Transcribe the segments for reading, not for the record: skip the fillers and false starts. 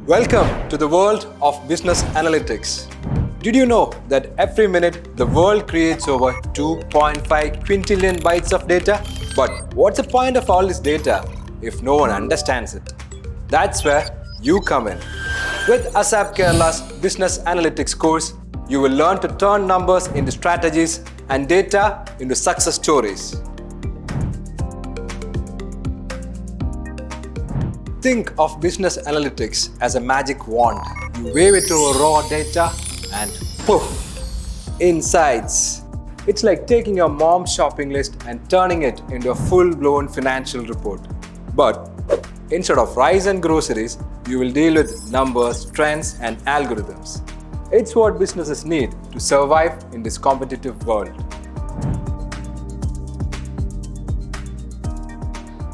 Welcome to the world of business analytics. Did you know that every minute the world creates over 2.5 quintillion bytes of data? But what's the point of all this data if no one understands it? That's where you come in. With ASAP Kerala's Business Analytics course, you will learn to turn numbers into strategies and data into success stories. Think of business analytics as a magic wand. You wave it over raw data and poof, insights. It's like taking your mom's shopping list and turning it into a full-blown financial report. But instead of rice and groceries, you will deal with numbers, trends, and algorithms. It's what businesses need to survive in this competitive world.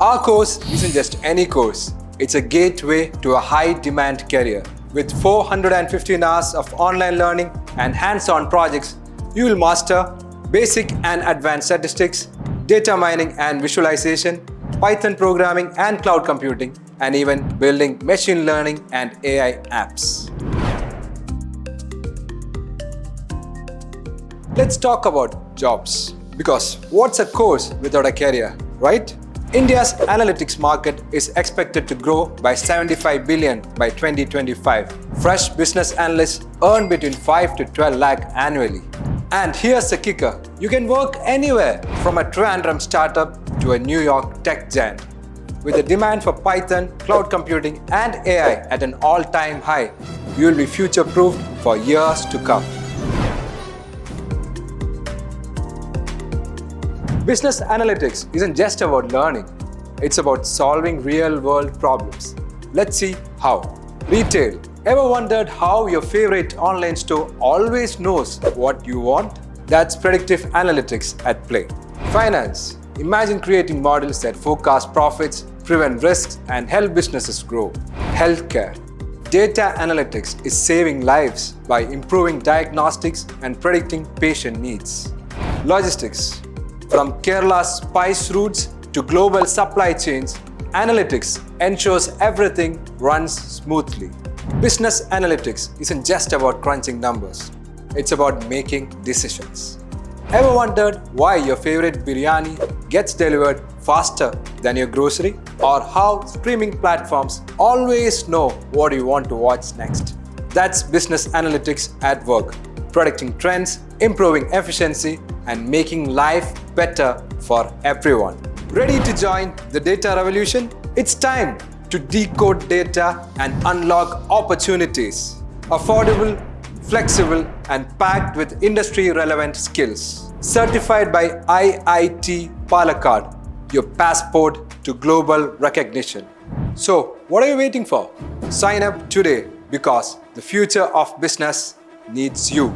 Our course isn't just any course. It's a gateway to a high-demand career. With 415 hours of online learning and hands-on projects, you will master basic and advanced statistics, data mining and visualization, Python programming and cloud computing, and even building machine learning and AI apps. Let's talk about jobs. Because what's a course without a career, right? India's analytics market is expected to grow by 75 billion by 2025. Fresh business analysts earn between 5 to 12 lakh annually. And here's the kicker. You can work anywhere from a Trivandrum startup to a New York tech giant. With the demand for Python, cloud computing and AI at an all-time high, you will be future-proofed for years to come. Business analytics isn't just about learning, it's about solving real-world problems. Let's see how. Retail. Ever wondered how your favorite online store always knows what you want? That's predictive analytics at play. Finance. Imagine creating models that forecast profits, prevent risks, and help businesses grow. Healthcare. Data analytics is saving lives by improving diagnostics and predicting patient needs. Logistics. From Kerala's spice routes to global supply chains, analytics ensures everything runs smoothly. Business analytics isn't just about crunching numbers, it's about making decisions. Ever wondered why your favorite biryani gets delivered faster than your grocery? Or how streaming platforms always know what you want to watch next? That's business analytics at work, predicting trends, improving efficiency, and making life better for everyone. Ready to join the data revolution? It's time to decode data and unlock opportunities. Affordable, flexible, and packed with industry-relevant skills. Certified by IIT Palakkad, your passport to global recognition. So, what are you waiting for? Sign up today because the future of business needs you.